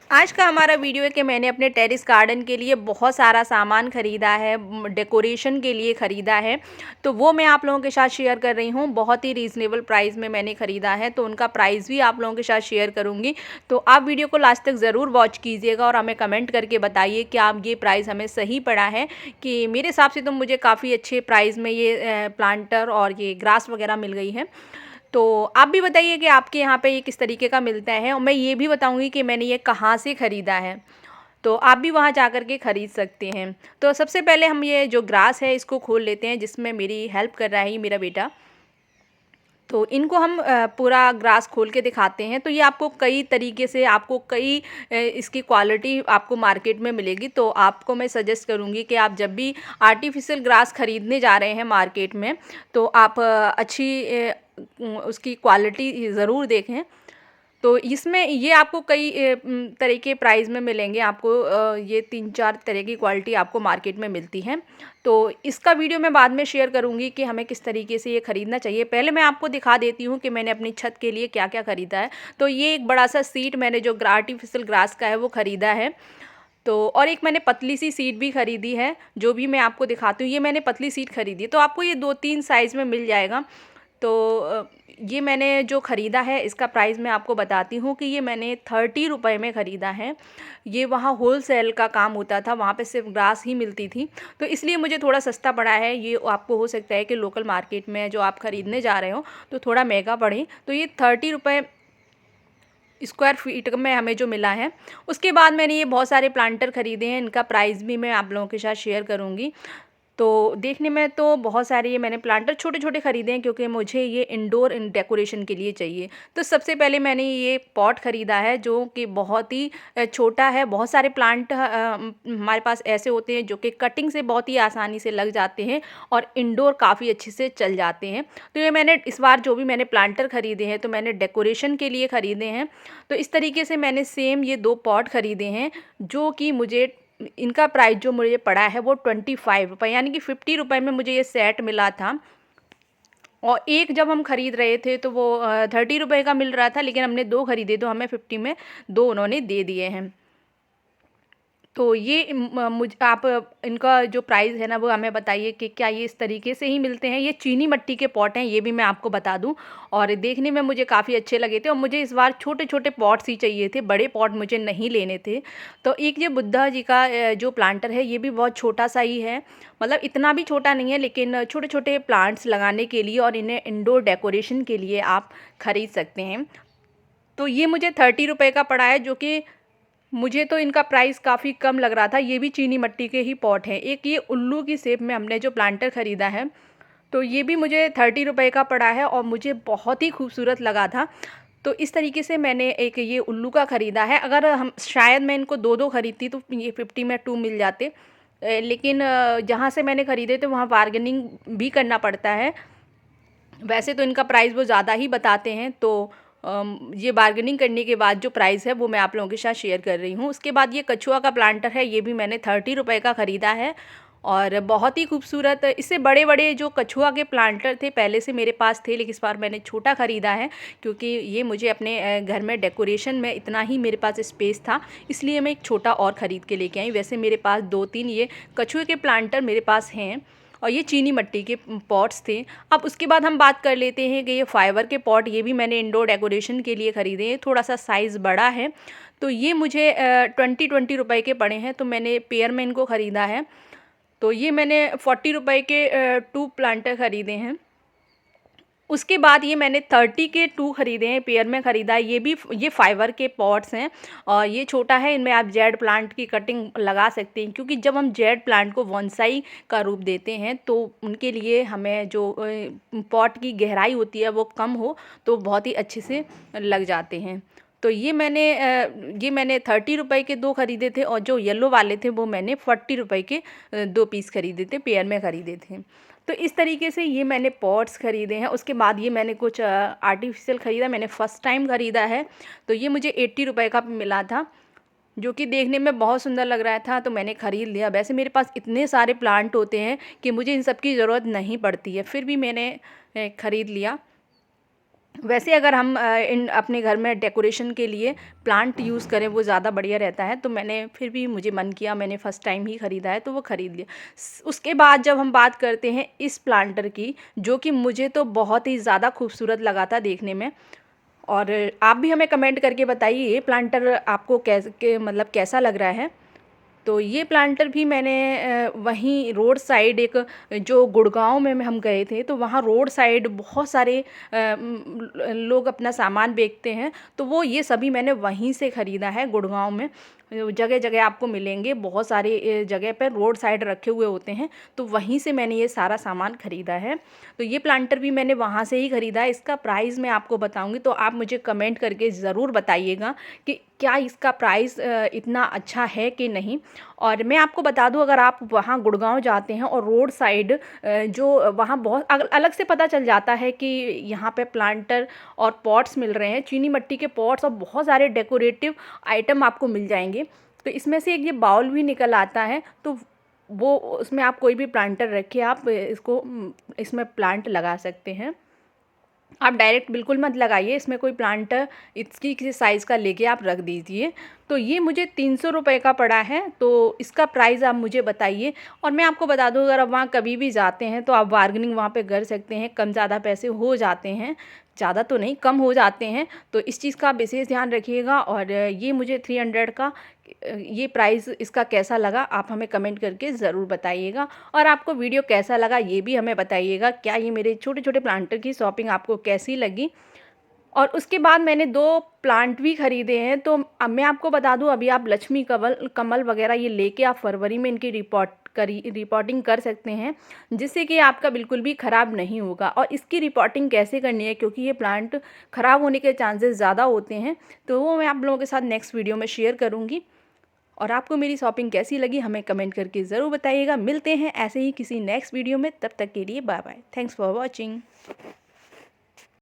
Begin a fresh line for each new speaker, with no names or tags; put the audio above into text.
आज का हमारा वीडियो है कि मैंने अपने टेरेस गार्डन के लिए बहुत सारा सामान ख़रीदा है, डेकोरेशन के लिए ख़रीदा है। तो वो मैं आप लोगों के साथ शेयर कर रही हूँ। बहुत ही रीज़नेबल प्राइस में मैंने ख़रीदा है, तो उनका प्राइस भी आप लोगों के साथ शेयर करूँगी। तो आप वीडियो को लास्ट तक ज़रूर वॉच कीजिएगा और हमें कमेंट करके बताइए कि आप ये प्राइस हमें सही पड़ा है। कि मेरे हिसाब से तो मुझे काफ़ी अच्छे प्राइस में ये प्लांटर और ये ग्रास वगैरह मिल गई है। तो आप भी बताइए कि आपके यहाँ पे ये किस तरीके का मिलता है, और मैं ये भी बताऊँगी कि मैंने ये कहाँ से ख़रीदा है। तो आप भी वहाँ जा कर के ख़रीद सकते हैं। तो सबसे पहले हम ये जो ग्रास है इसको खोल लेते हैं, जिसमें मेरी हेल्प कर रहा है ये मेरा बेटा। तो इनको हम पूरा ग्रास खोल के दिखाते हैं। तो ये आपको कई तरीके से, आपको कई इसकी क्वालिटी आपको मार्केट में मिलेगी। तो आपको मैं सजेस्ट करूँगी कि आप जब भी आर्टिफिशियल ग्रास ख़रीदने जा रहे हैं मार्केट में, तो आप अच्छी उसकी क्वालिटी ज़रूर देखें। तो इसमें ये आपको कई तरह के प्राइस में मिलेंगे। आपको ये 3-4 तरह की क्वालिटी आपको मार्केट में मिलती हैं। तो इसका वीडियो मैं बाद में शेयर करूँगी कि हमें किस तरीके से ये ख़रीदना चाहिए। पहले मैं आपको दिखा देती हूँ कि मैंने अपनी छत के लिए क्या-क्या ख़रीदा है। तो ये एक बड़ा-सा सीट मैंने जो आर्टिफिशियल ग्रास का है वो ख़रीदा है। तो और एक मैंने पतली-सी सीट भी ख़रीदी है, जो भी मैं आपको दिखाती हूँ। ये मैंने पतली सीट ख़रीदी है, तो आपको ये 2-3 साइज़ में मिल जाएगा। तो ये मैंने जो ख़रीदा है इसका प्राइस मैं आपको बताती हूँ कि ये मैंने 30 रुपए में ख़रीदा है। ये वहाँ होलसेल का काम होता था, वहाँ पे सिर्फ ग्रास ही मिलती थी, तो इसलिए मुझे थोड़ा सस्ता पड़ा है। ये आपको हो सकता है कि लोकल मार्केट में जो आप ख़रीदने जा रहे हो तो थोड़ा महंगा पड़े। तो ये 30 रुपए स्क्वायर फीट में हमें जो मिला है। उसके बाद मैंने ये बहुत सारे प्लांटर ख़रीदे हैं, इनका प्राइस भी मैं आप लोगों के साथ शेयर करूँगी। तो देखने में तो बहुत सारे ये मैंने प्लांटर छोटे-छोटे ख़रीदे हैं, क्योंकि मुझे ये इंडोर डेकोरेशन के लिए चाहिए। तो सबसे पहले मैंने ये पॉट ख़रीदा है, जो कि बहुत ही छोटा है। बहुत सारे प्लांट हमारे पास ऐसे होते हैं जो कि कटिंग से बहुत ही आसानी से लग जाते हैं और इंडोर काफ़ी अच्छे से चल जाते हैं। तो ये मैंने इस बार जो भी मैंने प्लांटर ख़रीदे हैं, तो मैंने डेकोरेशन के लिए ख़रीदे हैं। तो इस तरीके से मैंने सेम ये 2 पॉट ख़रीदे हैं, जो कि मुझे इनका प्राइस जो मुझे पड़ा है वो 25 रुपये, यानी कि 50 रुपये में मुझे ये सेट मिला था। और एक जब हम ख़रीद रहे थे तो वो 30 रुपये का मिल रहा था, लेकिन हमने 2 ख़रीदे तो हमें 50 में 2 उन्होंने दे दिए हैं। तो ये मुझ आप इनका जो प्राइस है ना वो हमें बताइए कि क्या ये इस तरीके से ही मिलते हैं। ये चीनी मिट्टी के पॉट हैं, ये भी मैं आपको बता दूं, और देखने में मुझे काफ़ी अच्छे लगे थे। और मुझे इस बार छोटे-छोटे पॉट्स ही चाहिए थे, बड़े पॉट मुझे नहीं लेने थे। तो एक ये बुद्धा जी का जो प्लांटर है, ये भी बहुत छोटा-सा ही है, मतलब इतना भी छोटा नहीं है, लेकिन छोटे-छोटे प्लांट्स लगाने के लिए और इन्हें इंडोर डेकोरेशन के लिए आप खरीद सकते हैं। तो ये मुझे 30 रुपए का पड़ा है, जो कि मुझे तो इनका प्राइस काफ़ी कम लग रहा था। ये भी चीनी मिट्टी के ही पॉट हैं। एक ये उल्लू की शेप में हमने जो प्लांटर ख़रीदा है, तो ये भी मुझे 30 रुपए का पड़ा है और मुझे बहुत ही खूबसूरत लगा था। तो इस तरीके से मैंने एक ये उल्लू का ख़रीदा है। अगर हम शायद मैं इनको 2-2 ख़रीदती तो ये 50 में 2 मिल जाते। लेकिन जहाँ से मैंने ख़रीदे थे वहाँ बार्गेनिंग भी करना पड़ता है। वैसे तो इनका प्राइस वो ज़्यादा ही बताते हैं, तो ये बार्गेनिंग करने के बाद जो प्राइस है वो मैं आप लोगों के साथ शेयर कर रही हूँ। उसके बाद ये कछुआ का प्लांटर है, ये भी मैंने 30 रुपए का ख़रीदा है और बहुत ही खूबसूरत। इससे बड़े-बड़े जो कछुआ के प्लांटर थे पहले से मेरे पास थे, लेकिन इस बार मैंने छोटा ख़रीदा है, क्योंकि ये मुझे अपने घर में डेकोरेशन में इतना ही मेरे पास स्पेस था, इसलिए मैं एक छोटा और ख़रीद के लेके आई। वैसे मेरे पास 2-3 ये कछुए के प्लांटर मेरे पास हैं, और ये चीनी मिट्टी के पॉट्स थे। अब उसके बाद हम बात कर लेते हैं कि ये फाइबर के पॉट, ये भी मैंने इंडोर डेकोरेशन के लिए ख़रीदे हैं। थोड़ा सा साइज़ बड़ा है, तो ये मुझे 20 रुपए के पड़े हैं, तो मैंने पेयर में इनको ख़रीदा है। तो ये मैंने 40 रुपए के 2 प्लांटर ख़रीदे हैं। उसके बाद ये मैंने 30 के 2 ख़रीदे हैं, पेयर में ख़रीदा है। ये फाइबर के पॉट्स हैं और ये छोटा है, इनमें आप जेड प्लांट की कटिंग लगा सकते हैं, क्योंकि जब हम जेड प्लांट को बोनसाई का रूप देते हैं तो उनके लिए हमें जो पॉट की गहराई होती है वो कम हो, तो बहुत ही अच्छे से लग जाते हैं। तो ये मैंने 30 रुपए के 2 ख़रीदे थे, और जो येलो वाले थे वो मैंने 40 रुपए के 2 पीस ख़रीदे थे, पेयर में ख़रीदे थे। तो इस तरीके से ये मैंने पॉट्स ख़रीदे हैं। उसके बाद ये मैंने कुछ आर्टिफ़िशियल ख़रीदा, मैंने फ़र्स्ट टाइम ख़रीदा है। तो ये मुझे 80 रुपए का मिला था, जो कि देखने में बहुत सुंदर लग रहा था, तो मैंने ख़रीद लिया। वैसे मेरे पास इतने सारे प्लांट होते हैं कि मुझे इन सब की ज़रूरत नहीं पड़ती है, फिर भी मैंने ख़रीद लिया। वैसे अगर हम इन अपने घर में डेकोरेशन के लिए प्लांट यूज़ करें वो ज़्यादा बढ़िया रहता है, तो मैंने फिर भी मुझे मन किया, मैंने फ़र्स्ट टाइम ही ख़रीदा है तो वो ख़रीद लिया। उसके बाद जब हम बात करते हैं इस प्लांटर की, जो कि मुझे तो बहुत ही ज़्यादा खूबसूरत लगा था देखने में, और आप भी हमें कमेंट करके बताइए ये प्लांटर आपको मतलब कैसा लग रहा है। तो ये प्लांटर भी मैंने वहीं रोड साइड एक, जो गुड़गांव में हम गए थे तो वहाँ रोड साइड बहुत सारे लोग अपना सामान बेचते हैं, तो वो ये सभी मैंने वहीं से ख़रीदा है। गुड़गांव में जगह जगह आपको मिलेंगे, बहुत सारे जगह पर रोड साइड रखे हुए होते हैं, तो वहीं से मैंने ये सारा सामान ख़रीदा है। तो ये प्लांटर भी मैंने वहाँ से ही ख़रीदा है। इसका प्राइस मैं आपको बताऊँगी, तो आप मुझे कमेंट करके ज़रूर बताइएगा कि क्या इसका प्राइस इतना अच्छा है कि नहीं। और मैं आपको बता दूं, अगर आप वहाँ गुड़गांव जाते हैं और रोड साइड जो वहाँ बहुत अलग से पता चल जाता है कि यहाँ पे प्लांटर और पॉट्स मिल रहे हैं, चीनी मिट्टी के पॉट्स और बहुत सारे डेकोरेटिव आइटम आपको मिल जाएंगे। तो इसमें से एक ये बाउल भी निकल आता है, तो वो उसमें आप कोई भी प्लांटर रखिए, आप इसको इसमें प्लांट लगा सकते हैं। आप डायरेक्ट बिल्कुल मत लगाइए, इसमें कोई प्लांट इसकी किसी साइज़ का लेके आप रख दीजिए। तो ये मुझे 300 रुपये का पड़ा है, तो इसका प्राइस आप मुझे बताइए। और मैं आपको बता दूं, अगर आप वहाँ कभी भी जाते हैं तो आप बार्गेनिंग वहाँ पे कर सकते हैं, कम ज़्यादा पैसे हो जाते हैं, ज़्यादा तो नहीं, कम हो जाते हैं। तो इस चीज़ का विशेष ध्यान रखिएगा। और ये मुझे 300 का ये प्राइस इसका कैसा लगा आप हमें कमेंट करके ज़रूर बताइएगा। और आपको वीडियो कैसा लगा ये भी हमें बताइएगा। क्या ये मेरे छोटे छोटे प्लांटर की शॉपिंग आपको कैसी लगी। और उसके बाद मैंने 2 प्लांट भी ख़रीदे हैं। तो अब मैं आपको बता दूं, अभी आप लक्ष्मी कमल वगैरह ये लेके आप फरवरी में इनकी रिपोर्टिंग कर सकते हैं, जिससे कि आपका बिल्कुल भी ख़राब नहीं होगा। और इसकी रिपोर्टिंग कैसे करनी है, क्योंकि ये प्लांट ख़राब होने के चांसेस ज़्यादा होते हैं, तो वो मैं आप लोगों के साथ नेक्स्ट वीडियो में शेयर करूँगी। और आपको मेरी शॉपिंग कैसी लगी हमें कमेंट करके ज़रूर बताइएगा। मिलते हैं ऐसे ही किसी नेक्स्ट वीडियो में, तब तक के लिए bye bye. Thanks for watching.